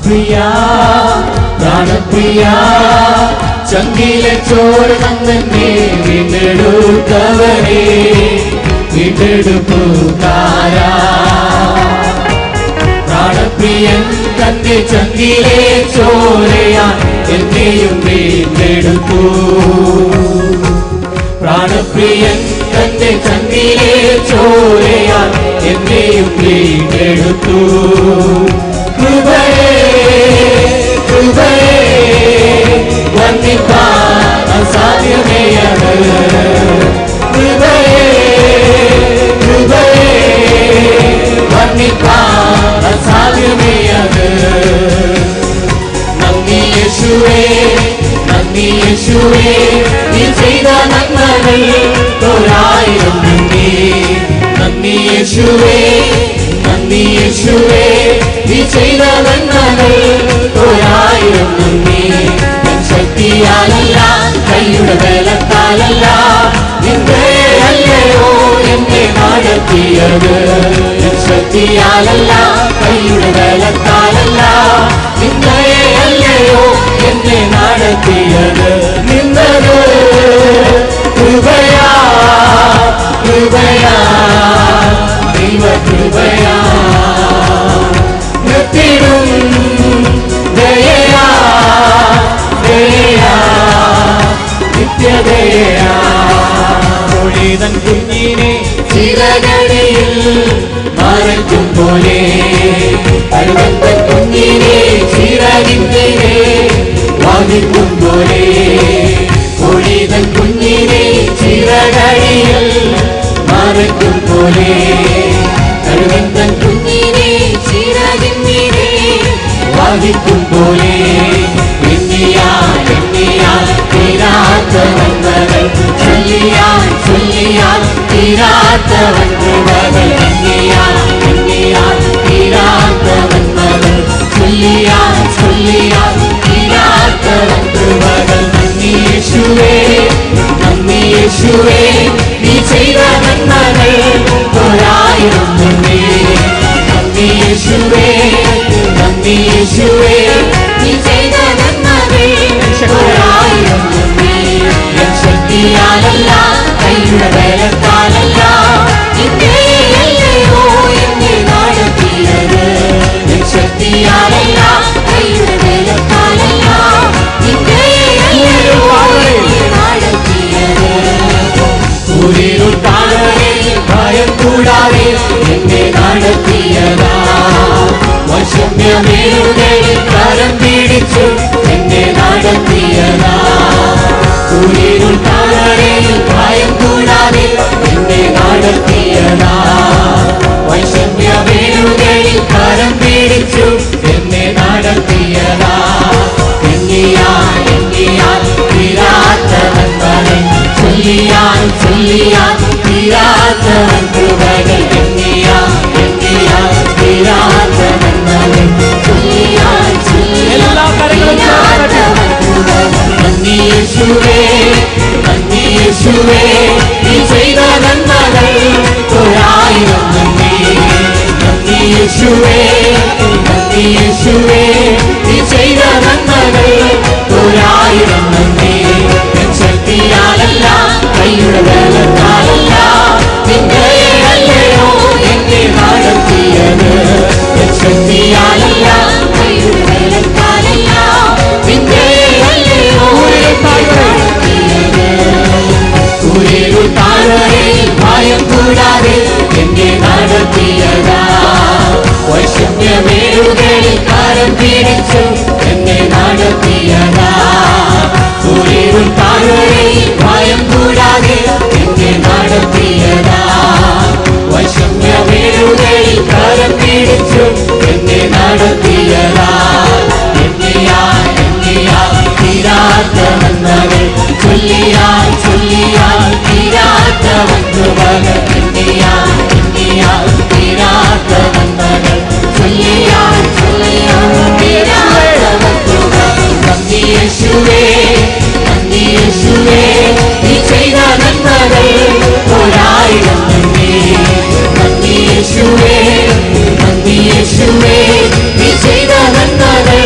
പ്രിയാ പ്രാണപ്രിയാ ചങ്കിലെ ചോറ് തന്നെ വീണ്ടെടുത്തവരെ വീണ്ടെടുപ്പുകാരാ പ്രാണപ്രിയൻ തന്റെ ചങ്കിലെ ചോരയാൽ എന്നെയും വീണ്ടെടുത്തു പ്രാണപ്രിയൻ തന്റെ ചങ്കിലെ ചോരയാൽ എന്നെയും വീണ്ടെടുത്തു കൃപയേ കൃപയേ വർണ്ണിപ്പാൻ അസാധ്യമേ അത് കൃപയേ കൃപയേ വർണ്ണിപ്പാൻ അസാധ്യമേ അത് നന്ദി യേശുവേ നന്ദി യേശുവേ നീ ചെയ്ത നന്മകൾ ഒരായിരം നന്ദി നന്ദി യേശുവേ നന്ദി യേശുവേ നീ ചെയ്ത നന്മകൾ ഒരായിരം നന്ദി ശക്തിയാലല്ല കൈയുടെ ബലത്താലല്ല നിന്റെ അല്ലയോ എന്നെ നടത്തിയത് ശക്തിയാലല്ല കൈയുടെ ബലത്താലല്ല നിന്റെ അല്ലയോ എന്നെ നടത്തിയത് നിന്നത് കൃപയാ കൃപയാ ദൈവ കൃപയാ നിർത്തിടും ദയയാ ദയയാ നിത്യദയയാ ഒളിതൻ കുഞ്ഞിനെ ചിറകടിയിൽ മറയ്ക്കും പോലെ അരുവത്തൻ കുഞ്ഞിനെ ചിറകിന്റെ വാദിക്കും പോലെ ഒളിതൻ കുഞ്ഞിനെ ചിറകടിയിൽ മറയ്ക്കും പോലെ അരുവത്തൻ കുഞ്ഞിനെ ചിറകിന്റെ വാദിക്കും പോലെ എണ്ണിയാൽ തീരാത്ത നന്മകൾ ചൊല്ലിയാൽ തീരാത്ത വൻകൃപകൾ എണ്ണിയാൽ തീരാത്ത നന്മകൾ ചൊല്ലിയാൽ തീരാത്ത വൻകൃപകൾ നന്ദി യേശുവേ നീ ചെയ്ത നന്മകൾ ഒരായിരം നന്ദി നന്ദി യേശുവേ നീ ചെയ്ത നന്മകൾ ഒരായിരം നന്ദി ശക്തിയാലല്ല കൈയുടെ ബലത്താലല്ല നിന്റെ അല്ലയോ എന്നെ നടത്തിയത് ശക്തിയാലല്ല കൈയുടെ ബലത്താലല്ല നിന്റെ അല്ലയോ എന്നെ നടത്തിയത് സൂര്യനും താഴെ ഭയം കൂടാതെ എന്നെ നടത്തിയതാ വൈഷമ്യമേറുകളിൽ കരം പിടിച്ചു എന്നെ നടത്തിയതാ സൂര്യനും താഴെ ഭയം കൂടാതെ എന്നെ നടത്തിയതാ വൈഷമ്യമേറുകളിൽ കരം പിടിച്ചു എന്നെ നടത്തിയതാ എണ്ണിയാൽ തീരാത്ത നന്മകൾ ചൊല്ലിയാൽ തീരാത്ത കൃപകൾ എണ്ണിയാൽ തീരാത്ത നന്മകൾ ചൊല്ലിയാൽ എല്ലാ കാര്യങ്ങളും നന്ദി യേശുവേ നീ ചെയ്ത നന്മകൾ ഒരായിരം നന്ദി നന്ദി യേശുവേ നീ ചെയ്ത നന്മകൾ ഒരായിരം നന്ദി ശക്തിയാലല്ല കൈയുടെ ബലത്താലല്ല നിന്റെ അല്ലയോ എന്നെ നടത്തിയത് ശക്തിയാലല്ല കൈയുടെ ബലത്താലല്ല നിന്റെ അല്ലയോ സൂര്യനും താഴെ ഭയം കൂടാതെ എന്നെ നടത്തിയതാ വൈഷമ്യമേറുകളിൽ കരം പിടിച്ചു എന്നെ നടത്തിയതാ സൂര്യനും താഴെ ഭയം കൂടാതെ എന്നെ നടത്തിയതാ വൈഷമ്യമേറുകളിൽ കരം പിടിച്ചു എന്നെ നടത്തിയതാ എണ്ണിയാൽ തീരാത്ത നന്മകൾ ചൊല്ലിയാൽ തീരാത്ത വൻകൃപകൾ എണ്ണിയാൽ തീരാത്ത നന്മകൾ ചൊല്ലിയാൽ തീരാത്ത വൻകൃപകൾ നന്ദി യേശുവേ നീ ചെയ്ത നന്മകൾ ഒരായിരം നന്ദി നന്ദി യേശുവേ നീ ചെയ്ത നന്മകൾ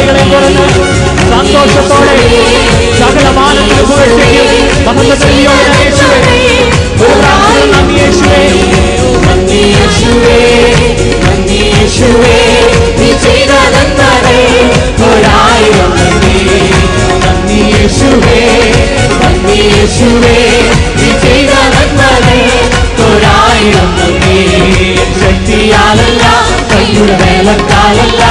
വായികളെ തുറന്ന് സന്തോഷത്തോടെ സകലമാനത്തിന് പുകഴ്ചയ്ക്കും മഹത്വത്തിയോടെ യേശുവേ ഒരു പ്രാർത്ഥന നന്ദി യേശുവേ നന്ദി യേശുവേ നന്ദി യേശുവേ നീ ചെയ്ത നന്മകൾ ഒരായിരം നന്ദി നന്ദി യേശുവേ നന്ദി യേശുവേ നീ ചെയ്ത നന്മകൾ ഒരായിരം നന്ദി ശക്തിയാലല്ല കയ്യുടെ വേലത്താലല്ല